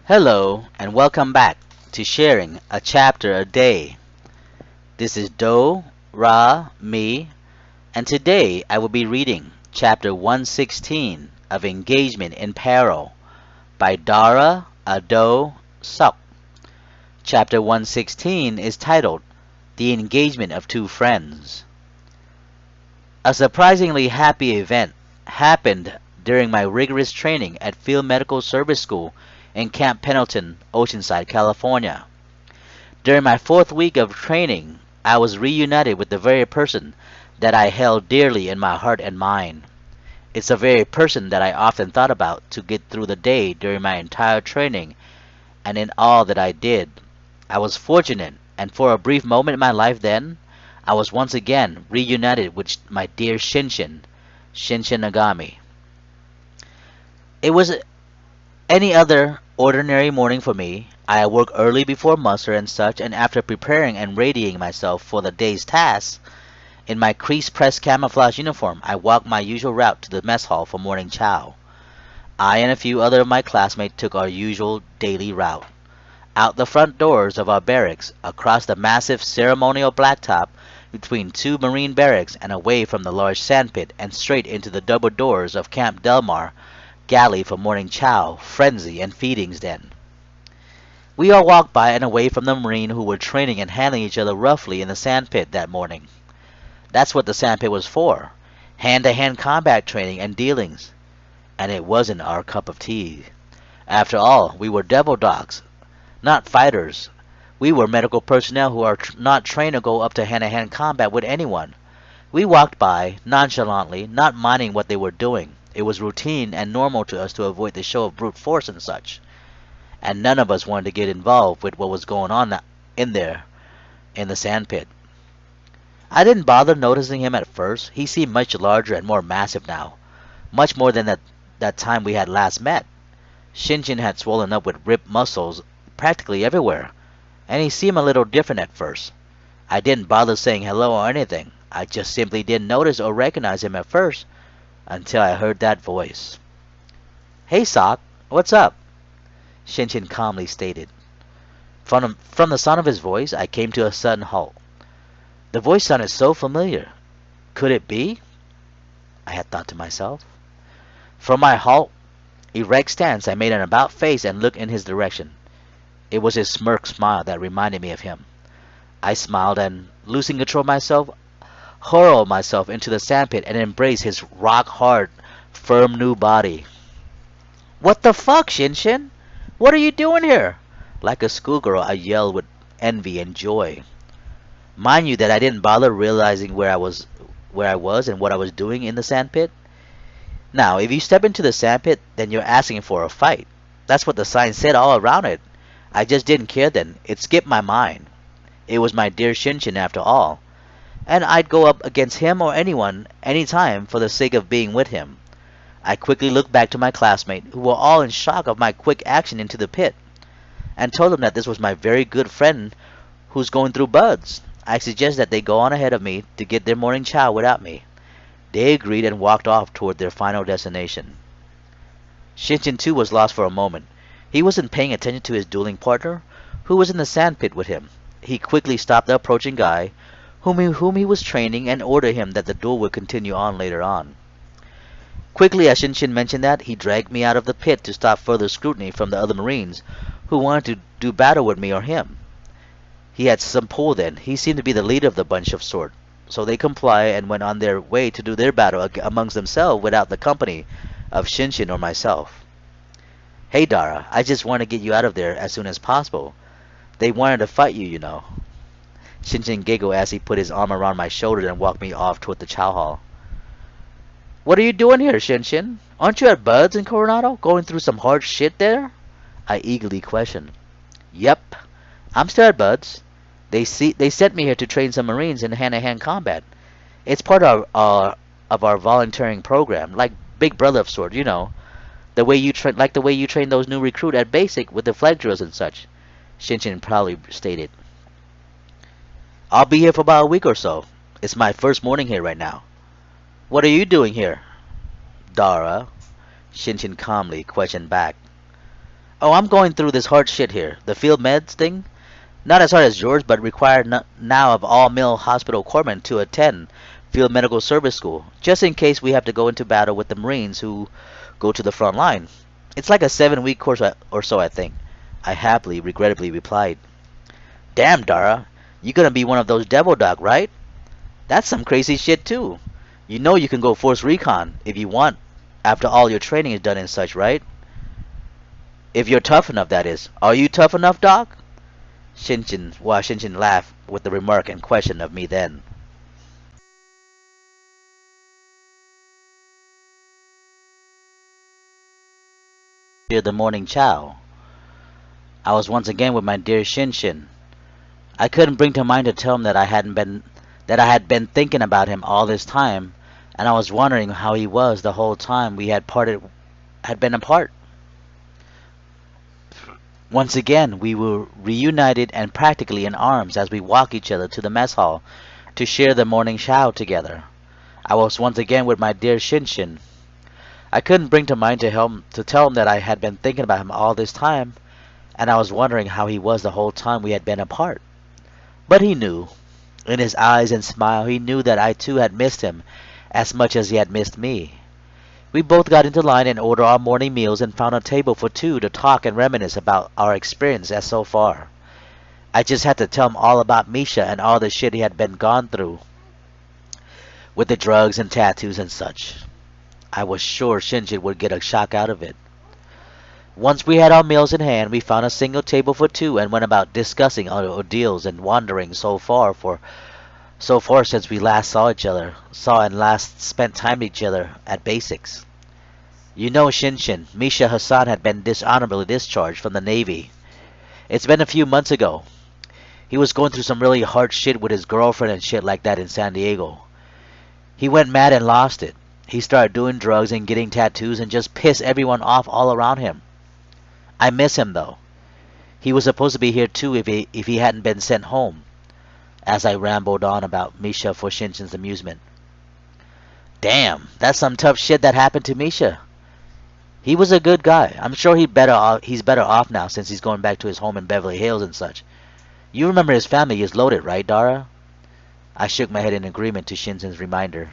Hello, and welcome back to Sharing a Chapter a Day. This is Do, Ra, me, and today I will be reading Chapter 116 of Engagement in Peril by Dara, Odoe, Sup. Chapter 116 is titled The Engagement of Two Friends. A surprisingly happy event happened during my rigorous training at Field Medical Service School in Camp Pendleton, Oceanside, California. During my fourth week of training, I was reunited with the very person that I held dearly in my heart and mind. It's the very person that I often thought about to get through the day during my entire training and in all that I did. I was fortunate, and for a brief moment in my life then, I was once again reunited with my dear Shinshin Nagami. It was any other ordinary morning for me. I awoke early before muster and such, and after preparing and readying myself for the day's tasks, in my crease-pressed camouflage uniform, I walked my usual route to the mess hall for morning chow. I and a few other of my classmates took our usual daily route. Out the front doors of our barracks, across the massive ceremonial blacktop between two marine barracks and away from the large sandpit, and straight into the double doors of Camp Delmar galley for morning chow, frenzy, and feedings den. We all walked by and away from the marine who were training and handling each other roughly in the sandpit that morning. That's what the sandpit was for, hand-to-hand combat training and dealings. And it wasn't our cup of tea. After all, we were devil dogs, not fighters. We were medical personnel who are not trained to go up to hand-to-hand combat with anyone. We walked by, nonchalantly, not minding what they were doing. It was routine and normal to us to avoid the show of brute force and such. And none of us wanted to get involved with what was going on in there, in the sandpit. I didn't bother noticing him at first. He seemed much larger and more massive now. Much more than that time we had last met. Shinshin had swollen up with ripped muscles practically everywhere, and he seemed a little different at first. I didn't bother saying hello or anything. I just simply didn't notice or recognize him at first until I heard that voice. "Hey, Sock, what's up?" Shinshin calmly stated. From the sound of his voice, I came to a sudden halt. The voice sounded so familiar. Could it be? I had thought to myself. From my erect stance, I made an about face and looked in his direction. It was his smirk smile that reminded me of him. I smiled and, losing control of myself, hurled myself into the sandpit and embraced his rock-hard, firm new body. "What the fuck, Shinshin? What are you doing here?" Like a schoolgirl, I yelled with envy and joy. Mind you that I didn't bother realizing where I was and what I was doing in the sandpit. Now, if you step into the sandpit, then you're asking for a fight. That's what the sign said all around it. I just didn't care then. It skipped my mind. It was my dear Shinshin after all, and I'd go up against him or anyone, anytime, for the sake of being with him. I quickly looked back to my classmates, who were all in shock of my quick action into the pit, and told them that this was my very good friend who's going through buds. I suggested that they go on ahead of me to get their morning chow without me. They agreed and walked off toward their final destination. Shinshin too was lost for a moment. He wasn't paying attention to his dueling partner, who was in the sandpit with him. He quickly stopped the approaching guy, whom he was training, and ordered him that the duel would continue on later on. Quickly as Shinshin mentioned that, he dragged me out of the pit to stop further scrutiny from the other Marines, who wanted to do battle with me or him. He had some pull then. He seemed to be the leader of the bunch of sort. So they complied and went on their way to do their battle amongst themselves without the company of Shinshin or myself. "Hey, Dara, I just want to get you out of there as soon as possible. They wanted to fight you, you know." Shinshin giggled as he put his arm around my shoulder and walked me off toward the chow hall. "What are you doing here, Shinshin? Aren't you at Bud's in Coronado, going through some hard shit there?" I eagerly questioned. "Yep, I'm still at Bud's. They sent me here to train some Marines in hand-to-hand combat. It's part of our volunteering program, like Big Brother of sort, you know. The way you train those new recruit at basic with the flag drills and such," Shinshin proudly stated. "I'll be here for about a week or so. It's my first morning here right now." "What are you doing here, Dara?" Shinshin calmly questioned back. Oh, I'm going through this hard shit here. The field meds thing? Not as hard as yours, but required now of all male hospital corpsmen to attend field medical service school, just in case we have to go into battle with the Marines who go to the front line. It's like a 7 week course or so, I think. I happily, regrettably replied. Damn, Dara, you gonna be one of those devil dog, right? That's some crazy shit too. You know you can go force recon if you want after all your training is done and such, right? If you're tough enough, that is. Are you tough enough, Doc? Shinshin laughed with the remark and question of me then. Near the morning chow, I was once again with my dear Shinshin. I couldn't bring to mind to tell him that I had been thinking about him all this time, and I was wondering how he was the whole time we had been apart. Once again, we were reunited and practically in arms as we walked each other to the mess hall to share the morning chow together. I was once again with my dear Shinshin. I couldn't bring to mind to tell him that I had been thinking about him all this time, and I was wondering how he was the whole time we had been apart. But he knew. In his eyes and smile, he knew that I too had missed him as much as he had missed me. We both got into line and ordered our morning meals and found a table for two to talk and reminisce about our experience as so far. I just had to tell him all about Misha and all the shit he had been gone through with the drugs and tattoos and such. I was sure Shinji would get a shock out of it. Once we had our meals in hand, we found a single table for two and went about discussing our ordeals and wandering so far since we last saw and last spent time with each other at basics. You know, Shinshin, Misha Hassan had been dishonorably discharged from the Navy. It's been a few months ago. He was going through some really hard shit with his girlfriend and shit like that in San Diego. He went mad and lost it. He started doing drugs and getting tattoos and just pissed everyone off all around him. I miss him though. He was supposed to be here too if he hadn't been sent home, as I rambled on about Misha for Shinshin's amusement. Damn, that's some tough shit that happened to Misha. He was a good guy. I'm sure he's better off now since he's going back to his home in Beverly Hills and such. You remember his family is loaded, right, Dara? I shook my head in agreement to Shinshin's reminder.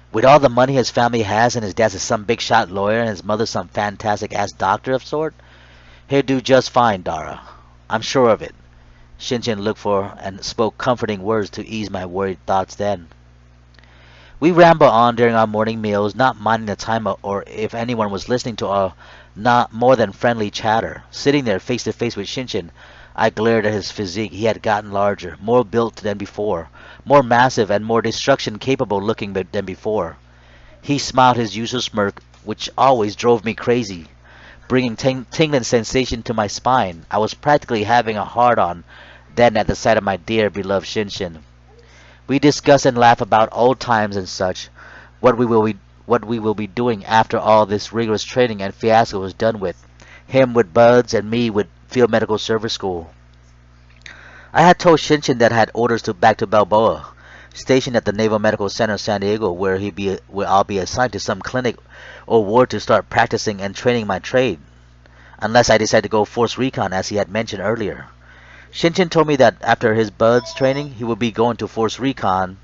With all the money his family has and his dad's is some big shot lawyer and his mother's some fantastic ass doctor of sort, he'll do just fine, Dara. I'm sure of it. Shinshin looked for and spoke comforting words to ease my worried thoughts then. We rambled on during our morning meals, not minding the time or if anyone was listening to our not more than friendly chatter. Sitting there face to face with Shinshin, I glared at his physique. He had gotten larger, more built than before, more massive and more destruction-capable looking than before. He smiled his usual smirk, which always drove me crazy, bringing tingling sensation to my spine. I was practically having a hard-on then at the sight of my dear, beloved Shinshin. We discuss and laugh about old times and such, what we will be doing after all this rigorous training and fiasco is done with, him with buds and me with field medical service school. I had told Shinshin that I had orders back to Balboa, stationed at the Naval Medical Center San Diego, where I'll be assigned to some clinic or ward to start practicing and training my trade, unless I decide to go force recon as he had mentioned earlier. Shinshin told me that after his buds training, he would be going to force recon.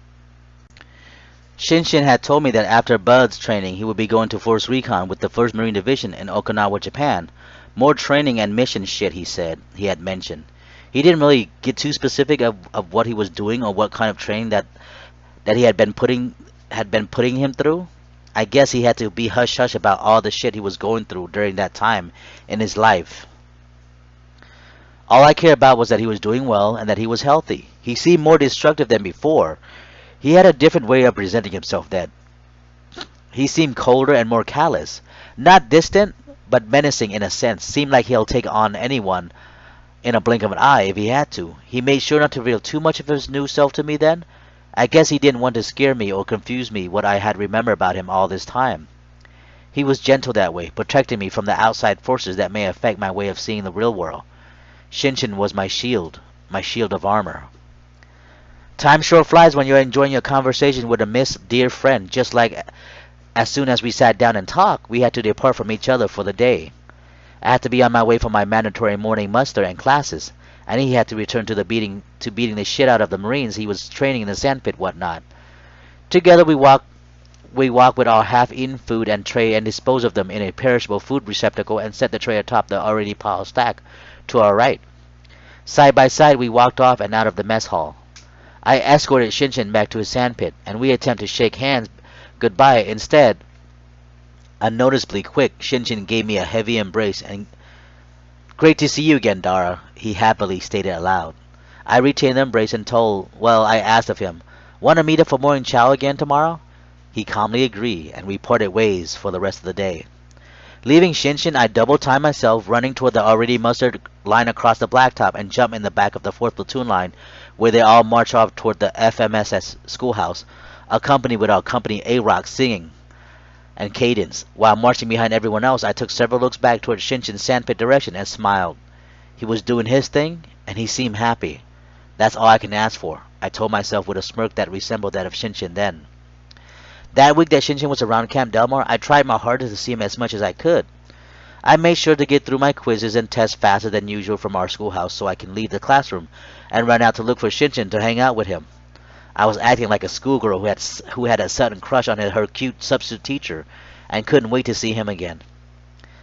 Shinshin had told me that after buds training, he would be going to force recon with the 1st Marine Division in Okinawa, Japan. More training and mission shit, he said, he had mentioned. He didn't really get too specific of what he was doing or what kind of training that he had been putting him through. I guess he had to be hush-hush about all the shit he was going through during that time in his life. All I cared about was that he was doing well and that he was healthy. He seemed more destructive than before. He had a different way of presenting himself then. He seemed colder and more callous. Not distant, but menacing in a sense. Seemed like he'll take on anyone in a blink of an eye if he had to. He made sure not to reveal too much of his new self to me then. I guess he didn't want to scare me or confuse me what I had remembered about him all this time. He was gentle that way, protecting me from the outside forces that may affect my way of seeing the real world. Shinshin was my shield of armor. Time sure flies when you're enjoying your conversation with a dear friend, just like as soon as we sat down and talked, we had to depart from each other for the day. I had to be on my way for my mandatory morning muster and classes, and he had to return to beating the shit out of the Marines he was training in the sandpit whatnot. Together we walked with our half-eaten food and tray and disposed of them in a perishable food receptacle and set the tray atop the already piled stack to our right. Side by side we walked off and out of the mess hall. I escorted Shinshin back to his sandpit, and we attempted to shake hands goodbye. Instead, unnoticeably quick, Shinshin gave me a heavy embrace and "Great to see you again, Dara," he happily stated aloud. I retained the embrace and I asked of him, "Want to meet up for morning chow again tomorrow?" He calmly agreed, and we parted ways for the rest of the day. Leaving Shinshin, I double-timed myself, running toward the already mustered line across the blacktop and jumped in the back of the 4th platoon line, where they all marched off toward the FMSS schoolhouse, accompanied with our company A-Rock singing and cadence. While marching behind everyone else, I took several looks back toward Shinshin's sandpit direction and smiled. He was doing his thing, and he seemed happy. That's all I can ask for, I told myself with a smirk that resembled that of Shinshin then. That week that Shinshin was around Camp Delmar, I tried my hardest to see him as much as I could. I made sure to get through my quizzes and tests faster than usual from our schoolhouse so I can leave the classroom and run out to look for Shinshin to hang out with him. I was acting like a schoolgirl who had a sudden crush on her cute substitute teacher and couldn't wait to see him again.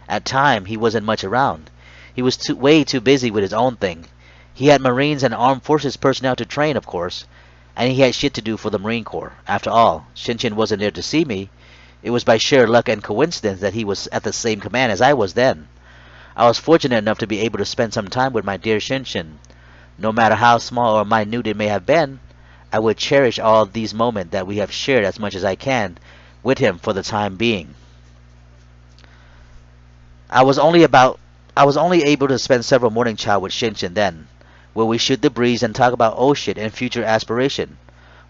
At times, he wasn't much around. He was way too busy with his own thing. He had Marines and Armed Forces personnel to train, of course, and he had shit to do for the Marine Corps. After all, Shinshin wasn't there to see me. It was by sheer luck and coincidence that he was at the same command as I was then. I was fortunate enough to be able to spend some time with my dear Shinshin. No matter how small or minute it may have been, I would cherish all these moments that we have shared as much as I can with him for the time being. I was only able to spend several morning chow with Shinshin then, where we shoot the breeze and talk about old shit and future aspiration.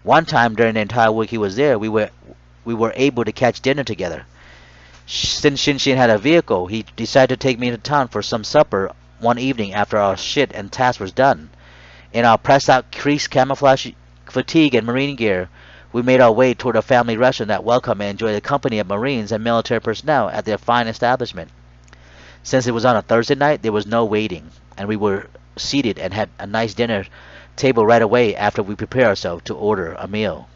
One time during the entire week he was there, we were able to catch dinner together. Since Shinshin had a vehicle, he decided to take me to town for some supper one evening after our shit and task was done. In our pressed-out creased camouflage fatigue and marine gear, we made our way toward a family restaurant that welcomed and enjoyed the company of Marines and military personnel at their fine establishment. Since it was on a Thursday night, there was no waiting, and we were seated and had a nice dinner table right away after we prepared ourselves to order a meal.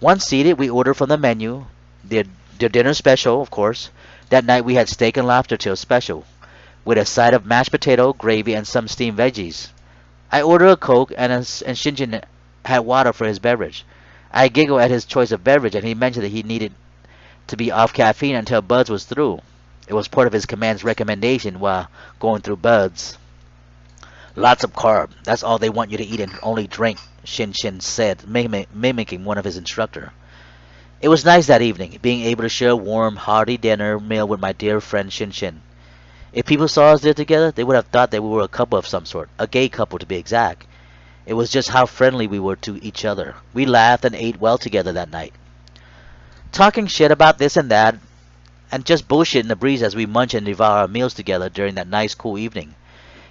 Once seated, we ordered from the menu, their dinner special, of course. That night we had steak and lobster tail special, with a side of mashed potato, gravy, and some steamed veggies. I ordered a Coke, and Shinshin had water for his beverage. I giggled at his choice of beverage, and he mentioned that he needed to be off caffeine until Buds was through. It was part of his command's recommendation while going through Buds. "Lots of carb. That's all they want you to eat and only drink," Shinshin said, mimicking one of his instructors. It was nice that evening, being able to share a warm, hearty dinner meal with my dear friend Shinshin. If people saw us there together, they would have thought that we were a couple of some sort, a gay couple to be exact. It was just how friendly we were to each other. We laughed and ate well together that night, talking shit about this and that, and just bullshit in the breeze as we munch and devour our meals together during that nice cool evening.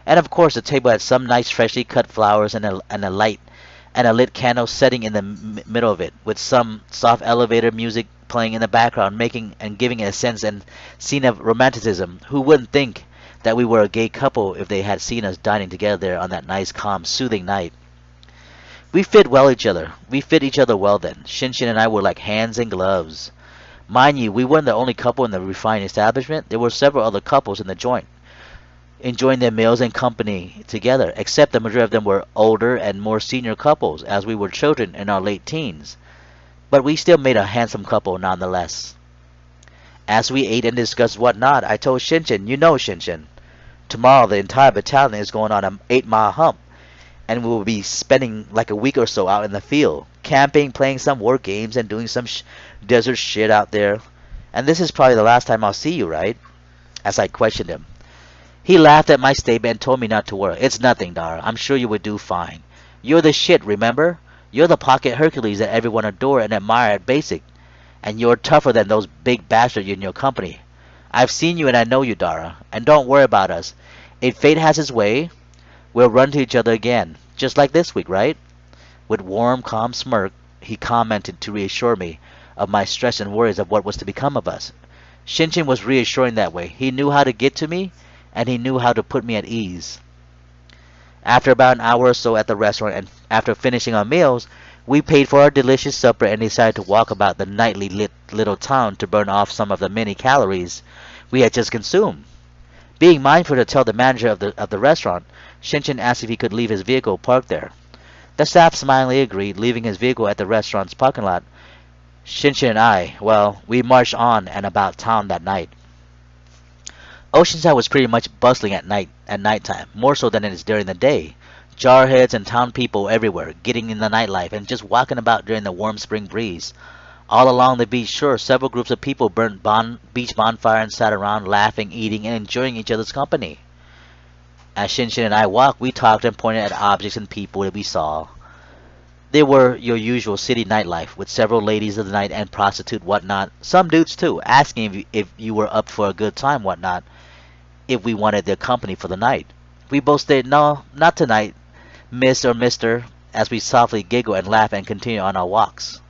And of course the table had some nice freshly cut flowers and a lit candle setting in the middle of it, with some soft elevator music playing in the background, making and giving it a sense and scene of romanticism. Who wouldn't think that we were a gay couple if they had seen us dining together there on that nice, calm, soothing night? We fit each other well then. Shinshin and I were like hands and gloves. Mind you, we weren't the only couple in the refined establishment. There were several other couples in the joint, enjoying their meals and company together, except the majority of them were older and more senior couples, as we were children in our late teens. But we still made a handsome couple nonetheless. As we ate and discussed whatnot, I told Shinshin, Shinshin, tomorrow the entire battalion is going on an 8-mile hump, and we will be spending like a week or so out in the field, camping, playing some war games, and doing some desert shit out there. And this is probably the last time I'll see you, right? As I questioned him. He laughed at my statement and told me not to worry. "It's nothing, Dara. I'm sure you would do fine. You're the shit, remember? You're the pocket Hercules that everyone adore and admire at basic. And you're tougher than those big bastards in your company. I've seen you and I know you, Dara. And don't worry about us. If fate has its way, we'll run to each other again. Just like this week, right?" With warm, calm smirk, he commented to reassure me of my stress and worries of what was to become of us. Shinchin was reassuring that way. He knew how to get to me, and he knew how to put me at ease. After about an hour or so at the restaurant, and after finishing our meals, we paid for our delicious supper and decided to walk about the nightly lit little town to burn off some of the many calories we had just consumed. Being mindful to tell the manager of the restaurant, Shinchin asked if he could leave his vehicle parked there. The staff smilingly agreed, leaving his vehicle at the restaurant's parking lot. Shinchin and I, well, we marched on and about town that night. Oceanside was pretty much bustling at nighttime, more so than it is during the day. Jarheads and town people everywhere, getting in the nightlife and just walking about during the warm spring breeze. All along the beach shore, several groups of people burnt beach bonfire and sat around laughing, eating, and enjoying each other's company. As Shinshin and I walked, we talked and pointed at objects and people that we saw. They were your usual city nightlife, with several ladies of the night and prostitute whatnot, some dudes too, asking if you were up for a good time whatnot, if we wanted their company for the night. We both said, no, not tonight, miss or mister, as we softly giggle and laugh and continue on our walks.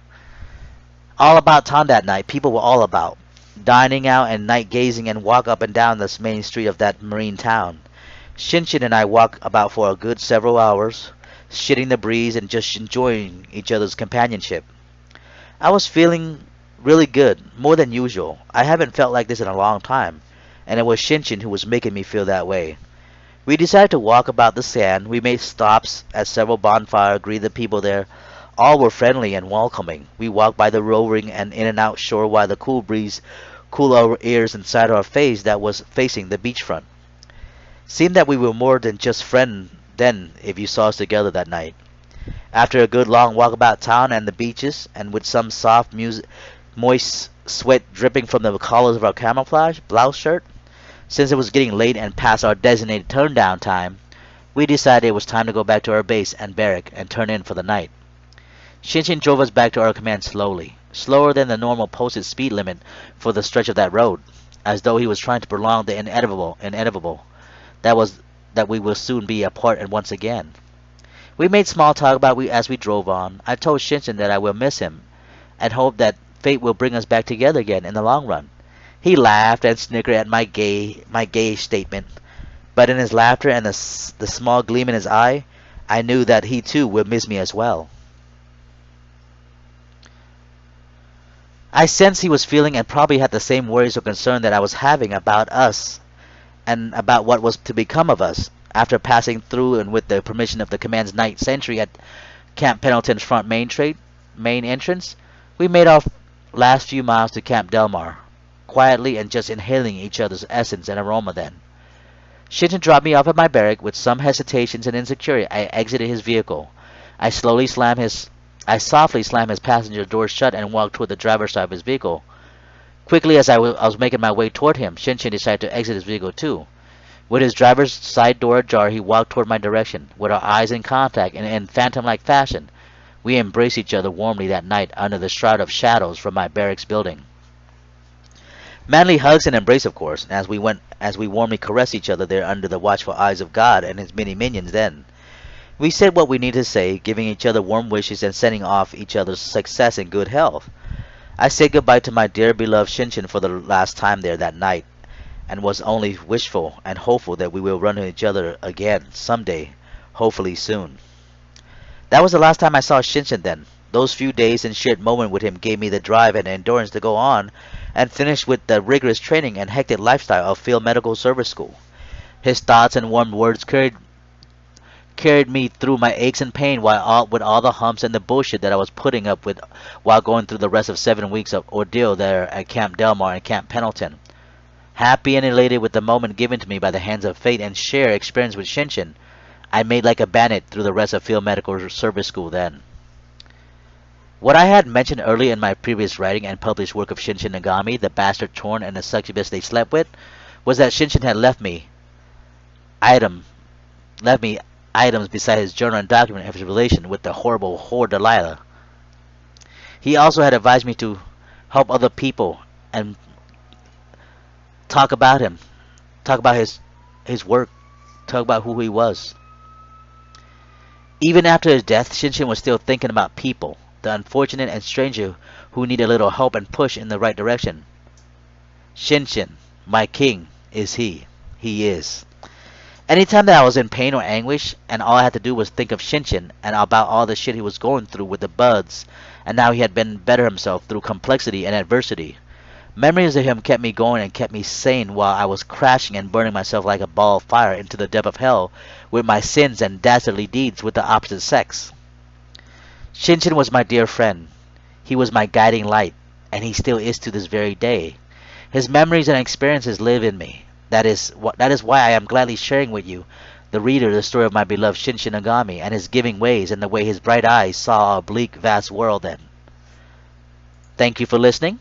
All about town that night, people were all about, dining out and night gazing and walk up and down the main street of that marine town. Shinshin and I walked about for a good several hours, shitting the breeze and just enjoying each other's companionship. I was feeling really good, more than usual. I haven't felt like this in a long time, and it was Shinshin who was making me feel that way. We decided to walk about the sand. We made stops at several bonfires, greeted the people there. All were friendly and welcoming. We walked by the rolling and in and out shore while the cool breeze cooled our ears inside our face that was facing the beachfront. Seemed that we were more than just friends then if you saw us together that night. After a good long walk about town and the beaches, and with some soft moist sweat dripping from the collars of our camouflage blouse shirt, since it was getting late and past our designated turn-down time, we decided it was time to go back to our base and barrack and turn in for the night. Shinshin drove us back to our command slowly, slower than the normal posted speed limit for the stretch of that road, as though he was trying to prolong the inevitable. That we will soon be apart and once again. We made small talk about as we drove on. I told Shinshin that I will miss him, and hope that fate will bring us back together again in the long run. He laughed and snickered at my gay statement, but in his laughter and the small gleam in his eye, I knew that he too would miss me as well. I sensed he was feeling and probably had the same worries or concern that I was having about us and about what was to become of us. After passing through and with the permission of the command's night sentry at Camp Pendleton's front main entrance, we made our last few miles to Camp Delmar, quietly and just inhaling each other's essence and aroma then. Shinton dropped me off at my barrack. With some hesitations and insecurity, I exited his vehicle. I softly slammed his passenger door shut and walked toward the driver's side of his vehicle. Quickly as I was making my way toward him, Shinshin decided to exit his vehicle too. With his driver's side door ajar, he walked toward my direction. With our eyes in contact and in phantom-like fashion, we embraced each other warmly that night under the shroud of shadows from my barracks building. Manly hugs and embrace, of course, as we warmly caressed each other there under the watchful eyes of God and his many minions then. We said what we needed to say, giving each other warm wishes and sending off each other's success and good health. I said goodbye to my dear beloved Shinshin for the last time there that night, and was only wishful and hopeful that we will run into each other again someday, hopefully soon. That was the last time I saw Shinshin then. Those few days and shared moment with him gave me the drive and endurance to go on and finish with the rigorous training and hectic lifestyle of field medical service school. His thoughts and warm words carried me through my aches and pain with all the humps and the bullshit that I was putting up with while going through the rest of 7 weeks of ordeal there at Camp Delmar and Camp Pendleton. Happy and elated with the moment given to me by the hands of fate and share experience with Shinshin, I made like a bandit through the rest of field medical service school then. What I had mentioned earlier in my previous writing and published work of Shinshin Nagami, the bastard torn and the succubus they slept with, was that Shinshin had left me items beside his journal and document of his relation with the horrible whore Delilah. He also had advised me to help other people and talk about his work, talk about who he was. Even after his death, Shinshin was still thinking about people, the unfortunate and stranger who need a little help and push in the right direction. Shinshin, my king, is he. He is. Anytime that I was in pain or anguish, and all I had to do was think of Shinshin and about all the shit he was going through with the buds, and now he had been better himself through complexity and adversity. Memories of him kept me going and kept me sane while I was crashing and burning myself like a ball of fire into the depth of hell with my sins and dastardly deeds with the opposite sex. Shinshin was my dear friend. He was my guiding light, and he still is to this very day. His memories and experiences live in me. That is why I am gladly sharing with you, the reader, the story of my beloved Shinshin Nagami and his giving ways and the way his bright eyes saw a bleak, vast world then. Thank you for listening.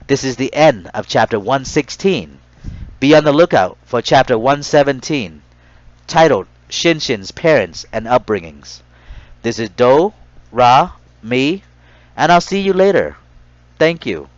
This is the end of chapter 116. Be on the lookout for chapter 117, titled Shinshin's Parents and Upbringings. This is Do, Ra, me, and I'll see you later. Thank you.